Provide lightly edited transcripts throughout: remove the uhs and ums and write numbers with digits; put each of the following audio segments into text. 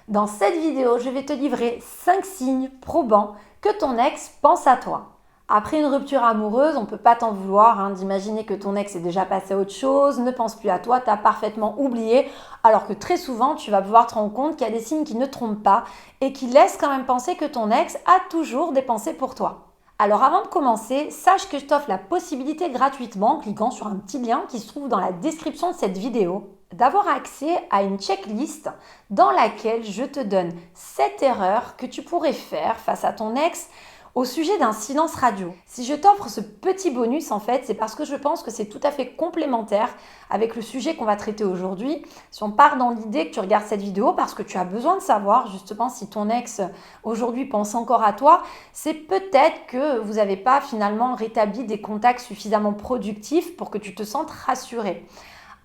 Dans cette vidéo, je vais te livrer 5 signes probants que ton ex pense à toi. Après une rupture amoureuse, on ne peut pas t'en vouloir d'imaginer que ton ex est déjà passé à autre chose, ne pense plus à toi, t'a parfaitement oublié, alors que très souvent, tu vas pouvoir te rendre compte qu'il y a des signes qui ne trompent pas et qui laissent quand même penser que ton ex a toujours des pensées pour toi. Alors avant de commencer, sache que je t'offre la possibilité gratuitement, en cliquant sur un petit lien qui se trouve dans la description de cette vidéo, d'avoir accès à une checklist dans laquelle je te donne 7 erreurs que tu pourrais faire face à ton ex au sujet d'un silence radio. Si je t'offre ce petit bonus, en fait, c'est parce que je pense que c'est tout à fait complémentaire avec le sujet qu'on va traiter aujourd'hui. Si on part dans l'idée que tu regardes cette vidéo parce que tu as besoin de savoir justement si ton ex aujourd'hui pense encore à toi, c'est peut-être que vous n'avez pas finalement rétabli des contacts suffisamment productifs pour que tu te sentes rassuré.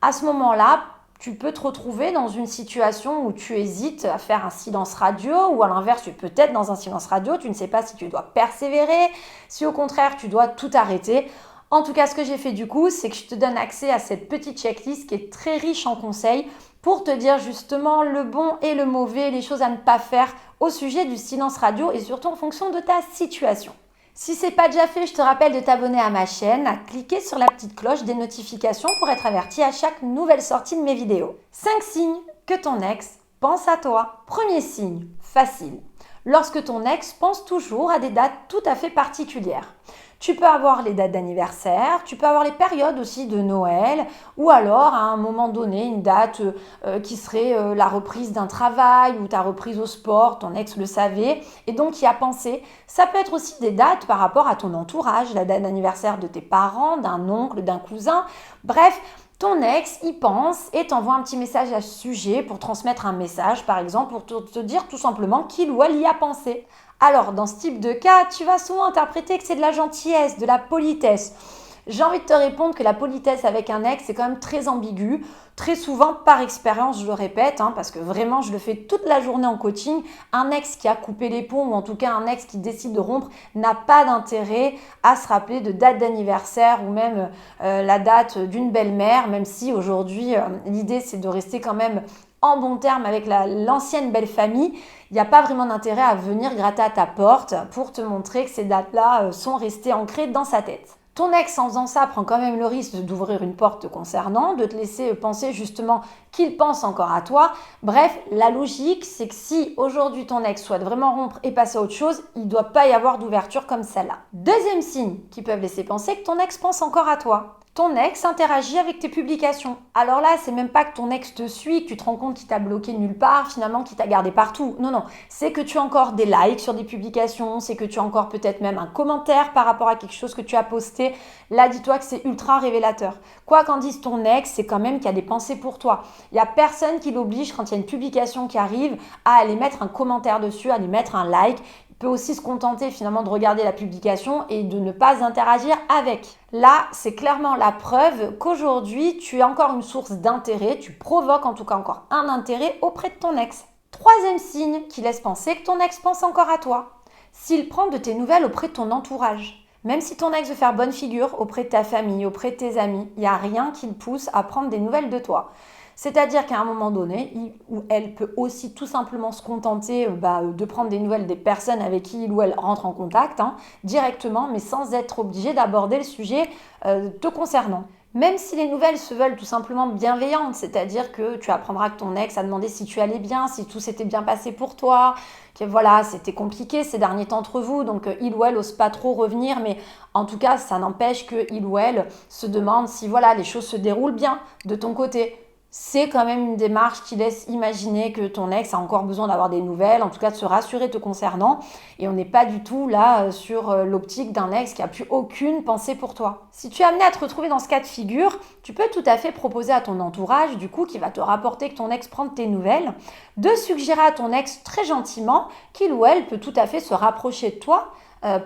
À ce moment-là, tu peux te retrouver dans une situation où tu hésites à faire un silence radio ou à l'inverse, tu es peut-être dans un silence radio, tu ne sais pas si tu dois persévérer, si au contraire tu dois tout arrêter. En tout cas, ce que j'ai fait du coup, c'est que je te donne accès à cette petite checklist qui est très riche en conseils pour te dire justement le bon et le mauvais, les choses à ne pas faire au sujet du silence radio et surtout en fonction de ta situation. Si ce n'est pas déjà fait, je te rappelle de t'abonner à ma chaîne, à cliquer sur la petite cloche des notifications pour être averti à chaque nouvelle sortie de mes vidéos. 5 signes que ton ex pense à toi. Premier signe, facile. Lorsque ton ex pense toujours à des dates tout à fait particulières. Tu peux avoir les dates d'anniversaire, tu peux avoir les périodes aussi de Noël ou alors à un moment donné une date qui serait la reprise d'un travail ou ta reprise au sport, ton ex le savait et donc y a pensé. Ça peut être aussi des dates par rapport à ton entourage, la date d'anniversaire de tes parents, d'un oncle, d'un cousin, bref. Ton ex y pense et t'envoie un petit message à ce sujet pour transmettre un message, par exemple, pour te dire tout simplement qu'il ou elle y a pensé. Alors, dans ce type de cas, tu vas souvent interpréter que c'est de la gentillesse, de la politesse. J'ai envie de te répondre que la politesse avec un ex, c'est quand même très ambigu. Très souvent, par expérience, je le répète, parce que vraiment, je le fais toute la journée en coaching. Un ex qui a coupé les ponts, ou en tout cas un ex qui décide de rompre, n'a pas d'intérêt à se rappeler de date d'anniversaire ou même la date d'une belle-mère, même si aujourd'hui, l'idée, c'est de rester quand même en bon terme avec l'ancienne belle famille. Il n'y a pas vraiment d'intérêt à venir gratter à ta porte pour te montrer que ces dates-là sont restées ancrées dans sa tête. Ton ex, en faisant ça, prend quand même le risque d'ouvrir une porte te concernant, de te laisser penser justement qu'il pense encore à toi. Bref, la logique, c'est que si aujourd'hui ton ex souhaite vraiment rompre et passer à autre chose, il ne doit pas y avoir d'ouverture comme celle-là. Deuxième signe qui peut laisser penser que ton ex pense encore à toi. Ton ex interagit avec tes publications. Alors là, c'est même pas que ton ex te suit, que tu te rends compte qu'il t'a bloqué nulle part, finalement qu'il t'a gardé partout. Non, c'est que tu as encore des likes sur des publications, c'est que tu as encore peut-être même un commentaire par rapport à quelque chose que tu as posté. Là, dis-toi que c'est ultra révélateur. Quoi qu'en dise ton ex, c'est quand même qu'il y a des pensées pour toi. Il n'y a personne qui l'oblige, quand il y a une publication qui arrive, à aller mettre un commentaire dessus, à aller mettre un like. Il peut aussi se contenter finalement de regarder la publication et de ne pas interagir avec. Là, c'est clairement la preuve qu'aujourd'hui, tu es encore une source d'intérêt, tu provoques en tout cas encore un intérêt auprès de ton ex. Troisième signe qui laisse penser que ton ex pense encore à toi. S'il prend de tes nouvelles auprès de ton entourage. Même si ton ex veut faire bonne figure auprès de ta famille, auprès de tes amis, il n'y a rien qui le pousse à prendre des nouvelles de toi. C'est-à-dire qu'à un moment donné, il ou elle peut aussi tout simplement se contenter de prendre des nouvelles des personnes avec qui il ou elle rentre en contact directement, mais sans être obligé d'aborder le sujet te concernant. Même si les nouvelles se veulent tout simplement bienveillantes, c'est-à-dire que tu apprendras que ton ex a demandé si tu allais bien, si tout s'était bien passé pour toi, que voilà, c'était compliqué ces derniers temps entre vous, donc il ou elle n'ose pas trop revenir, mais en tout cas, ça n'empêche que il ou elle se demande si voilà, les choses se déroulent bien de ton côté. C'est quand même une démarche qui laisse imaginer que ton ex a encore besoin d'avoir des nouvelles, en tout cas de se rassurer te concernant. Et on n'est pas du tout là sur l'optique d'un ex qui n'a plus aucune pensée pour toi. Si tu es amené à te retrouver dans ce cas de figure, tu peux tout à fait proposer à ton entourage, du coup, qui va te rapporter que ton ex prend tes nouvelles, de suggérer à ton ex très gentiment qu'il ou elle peut tout à fait se rapprocher de toi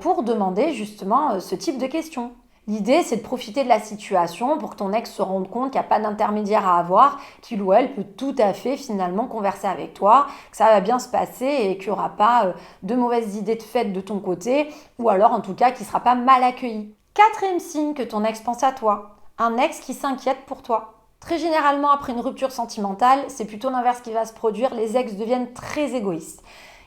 pour demander justement ce type de questions. L'idée, c'est de profiter de la situation pour que ton ex se rende compte qu'il n'y a pas d'intermédiaire à avoir, qu'il ou elle peut tout à fait finalement converser avec toi, que ça va bien se passer et qu'il n'y aura pas de mauvaises idées de fait de ton côté, ou alors en tout cas qu'il ne sera pas mal accueilli. Quatrième signe que ton ex pense à toi, un ex qui s'inquiète pour toi. Très généralement, après une rupture sentimentale, c'est plutôt l'inverse qui va se produire. Les ex deviennent très égoïstes.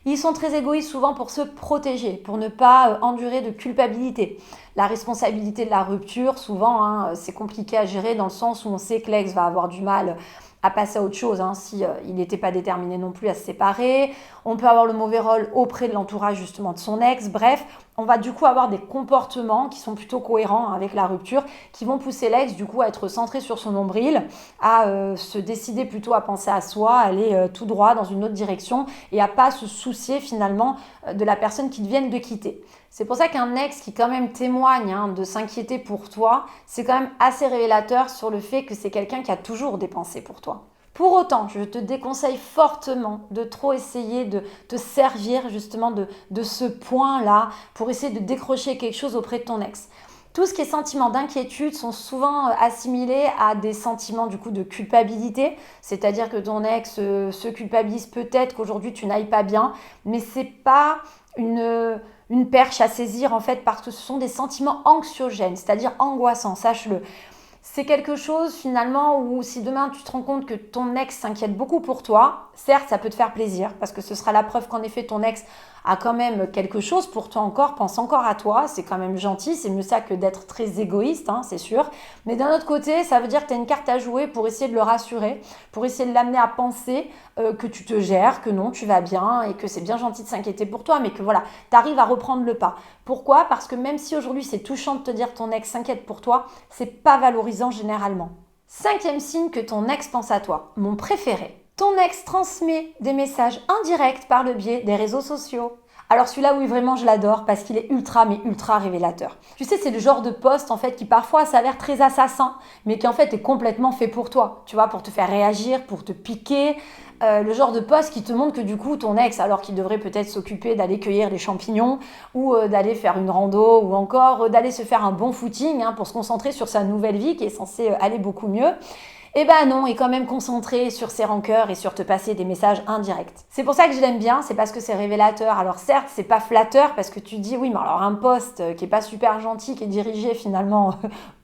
Ils sont très égoïstes souvent pour se protéger, pour ne pas endurer de culpabilité. La responsabilité de la rupture, souvent, c'est compliqué à gérer dans le sens où on sait que l'ex va avoir du mal à passer à autre chose si il n'était pas déterminé non plus à se séparer. On peut avoir le mauvais rôle auprès de l'entourage justement de son ex. Bref, on va du coup avoir des comportements qui sont plutôt cohérents avec la rupture, qui vont pousser l'ex du coup à être centré sur son nombril, à se décider plutôt à penser à soi, à aller tout droit dans une autre direction et à pas se soucier finalement de la personne qu'ils viennent de quitter. C'est pour ça qu'un ex qui quand même témoigne de s'inquiéter pour toi, c'est quand même assez révélateur sur le fait que c'est quelqu'un qui a toujours des pensées pour toi. Pour autant, je te déconseille fortement de trop essayer de te servir justement de ce point-là pour essayer de décrocher quelque chose auprès de ton ex. Tout ce qui est sentiments d'inquiétude sont souvent assimilés à des sentiments du coup de culpabilité, c'est-à-dire que ton ex se culpabilise peut-être qu'aujourd'hui tu n'ailles pas bien, mais c'est pas une perche à saisir en fait parce que ce sont des sentiments anxiogènes, c'est-à-dire angoissants, sache-le. C'est quelque chose finalement où si demain tu te rends compte que ton ex s'inquiète beaucoup pour toi, certes ça peut te faire plaisir parce que ce sera la preuve qu'en effet ton ex a quand même quelque chose pour toi encore, pense encore à toi, c'est quand même gentil, c'est mieux ça que d'être très égoïste, c'est sûr. Mais d'un autre côté, ça veut dire que tu as une carte à jouer pour essayer de le rassurer, pour essayer de l'amener à penser que tu te gères, que non, tu vas bien et que c'est bien gentil de s'inquiéter pour toi, mais que voilà, tu arrives à reprendre le pas. Pourquoi ? Parce que même si aujourd'hui c'est touchant de te dire que ton ex s'inquiète pour toi, c'est pas valorisant généralement. 5e signe que ton ex pense à toi, mon préféré. Ton ex transmet des messages indirects par le biais des réseaux sociaux. Alors celui-là, oui, vraiment, je l'adore parce qu'il est ultra, mais ultra révélateur. Tu sais, c'est le genre de post, en fait, qui parfois s'avère très assassin, mais qui, en fait, est complètement fait pour toi. Tu vois, pour te faire réagir, pour te piquer. Le genre de post qui te montre que, du coup, ton ex, alors qu'il devrait peut-être s'occuper d'aller cueillir les champignons ou d'aller faire une rando ou encore d'aller se faire un bon footing pour se concentrer sur sa nouvelle vie qui est censée aller beaucoup mieux. Eh ben non, est quand même concentré sur ses rancœurs et sur te passer des messages indirects. C'est pour ça que je l'aime bien, c'est parce que c'est révélateur. Alors certes, c'est pas flatteur parce que tu dis oui, mais alors un post qui est pas super gentil, qui est dirigé finalement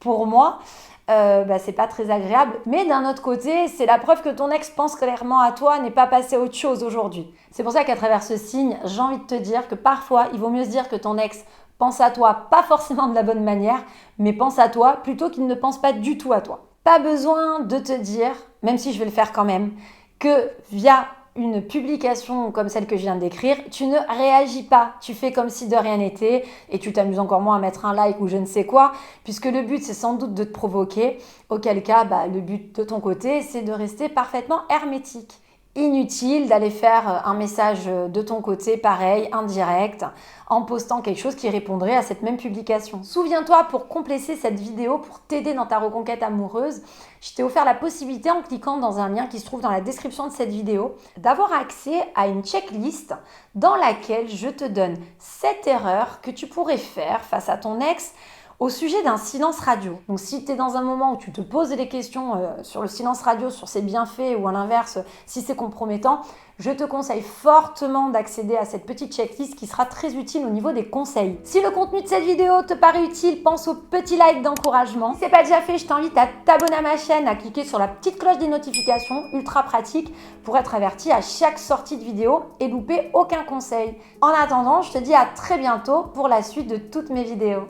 pour moi, c'est pas très agréable. Mais d'un autre côté, c'est la preuve que ton ex pense clairement à toi, n'est pas passé à autre chose aujourd'hui. C'est pour ça qu'à travers ce signe, j'ai envie de te dire que parfois, il vaut mieux se dire que ton ex pense à toi, pas forcément de la bonne manière, mais pense à toi plutôt qu'il ne pense pas du tout à toi. Pas besoin de te dire, même si je vais le faire quand même, que via une publication comme celle que je viens de décrire, tu ne réagis pas, tu fais comme si de rien n'était et tu t'amuses encore moins à mettre un like ou je ne sais quoi, puisque le but c'est sans doute de te provoquer, auquel cas le but de ton côté c'est de rester parfaitement hermétique. Inutile d'aller faire un message de ton côté, pareil, indirect, en postant quelque chose qui répondrait à cette même publication. Souviens-toi, pour compléter cette vidéo, pour t'aider dans ta reconquête amoureuse, je t'ai offert la possibilité, en cliquant dans un lien qui se trouve dans la description de cette vidéo, d'avoir accès à une checklist dans laquelle je te donne 7 erreurs que tu pourrais faire face à ton ex au sujet d'un silence radio. Donc si tu es dans un moment où tu te poses des questions sur le silence radio, sur ses bienfaits ou à l'inverse, si c'est compromettant, je te conseille fortement d'accéder à cette petite checklist qui sera très utile au niveau des conseils. Si le contenu de cette vidéo te paraît utile, pense au petit like d'encouragement. Si ce n'est pas déjà fait, je t'invite à t'abonner à ma chaîne, à cliquer sur la petite cloche des notifications, ultra pratique, pour être averti à chaque sortie de vidéo et louper aucun conseil. En attendant, je te dis à très bientôt pour la suite de toutes mes vidéos.